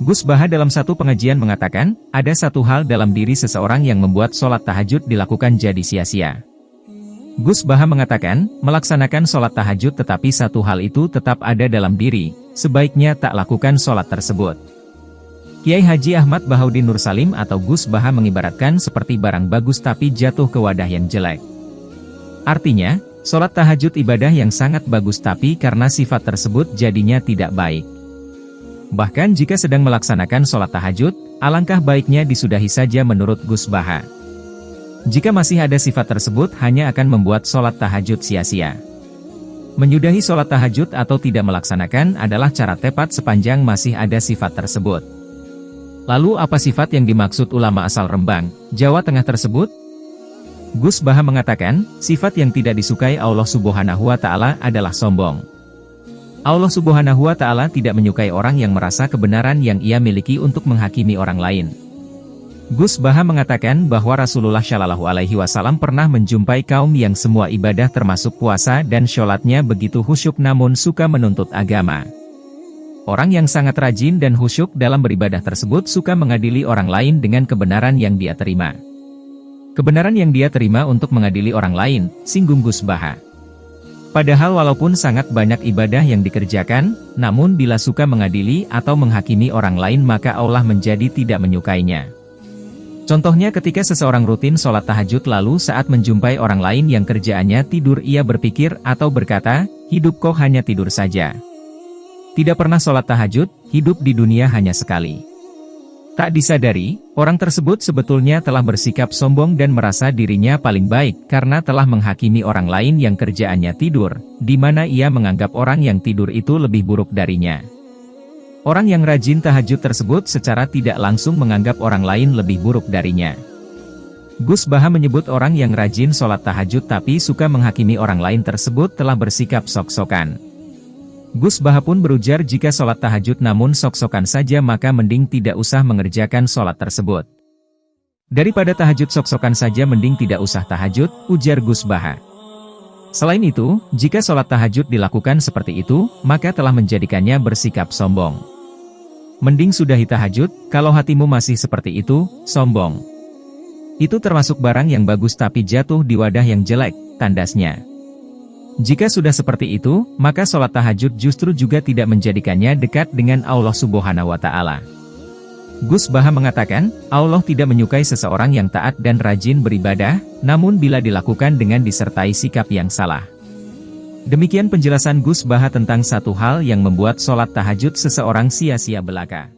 Gus Baha dalam satu pengajian mengatakan, ada satu hal dalam diri seseorang yang membuat sholat tahajud dilakukan jadi sia-sia. Gus Baha mengatakan, melaksanakan sholat tahajud tetapi satu hal itu tetap ada dalam diri, sebaiknya tak lakukan sholat tersebut. Kiai Haji Ahmad Bahaudin Nur Salim atau Gus Baha mengibaratkan seperti barang bagus tapi jatuh ke wadah yang jelek. Artinya, sholat tahajud ibadah yang sangat bagus tapi karena sifat tersebut jadinya tidak baik. Bahkan jika sedang melaksanakan sholat tahajud, alangkah baiknya disudahi saja menurut Gus Baha. Jika masih ada sifat tersebut hanya akan membuat sholat tahajud sia-sia. Menyudahi sholat tahajud atau tidak melaksanakan adalah cara tepat sepanjang masih ada sifat tersebut. Lalu apa sifat yang dimaksud ulama asal Rembang, Jawa Tengah tersebut? Gus Baha mengatakan, sifat yang tidak disukai Allah Subhanahu wa Ta'ala adalah sombong. Allah Subhanahu wa Ta'ala tidak menyukai orang yang merasa kebenaran yang ia miliki untuk menghakimi orang lain. Gus Baha mengatakan bahwa Rasulullah Shallallahu Alaihi Wasallam pernah menjumpai kaum yang semua ibadah termasuk puasa dan sholatnya begitu khusyuk namun suka menuntut agama. Orang yang sangat rajin dan khusyuk dalam beribadah tersebut suka mengadili orang lain dengan kebenaran yang dia terima. Kebenaran yang dia terima untuk mengadili orang lain, singgung Gus Baha. Padahal walaupun sangat banyak ibadah yang dikerjakan, namun bila suka mengadili atau menghakimi orang lain maka Allah menjadi tidak menyukainya. Contohnya ketika seseorang rutin sholat tahajud lalu saat menjumpai orang lain yang kerjaannya tidur ia berpikir atau berkata, hidup kok hanya tidur saja. Tidak pernah sholat tahajud, hidup di dunia hanya sekali. Tak disadari, orang tersebut sebetulnya telah bersikap sombong dan merasa dirinya paling baik karena telah menghakimi orang lain yang kerjaannya tidur, di mana ia menganggap orang yang tidur itu lebih buruk darinya. Orang yang rajin tahajud tersebut secara tidak langsung menganggap orang lain lebih buruk darinya. Gus Baha menyebut orang yang rajin sholat tahajud tapi suka menghakimi orang lain tersebut telah bersikap sok-sokan. Gus Baha pun berujar jika sholat tahajud namun sok-sokan saja maka mending tidak usah mengerjakan sholat tersebut. Daripada tahajud sok-sokan saja mending tidak usah tahajud, ujar Gus Baha. Selain itu, jika sholat tahajud dilakukan seperti itu, maka telah menjadikannya bersikap sombong. Mending sudahi tahajud, kalau hatimu masih seperti itu, sombong. Itu termasuk barang yang bagus tapi jatuh di wadah yang jelek, tandasnya. Jika sudah seperti itu, maka sholat tahajud justru juga tidak menjadikannya dekat dengan Allah Subhanahu wa Ta'ala. Gus Baha mengatakan, Allah tidak menyukai seseorang yang taat dan rajin beribadah, namun bila dilakukan dengan disertai sikap yang salah. Demikian penjelasan Gus Baha tentang satu hal yang membuat sholat tahajud seseorang sia-sia belaka.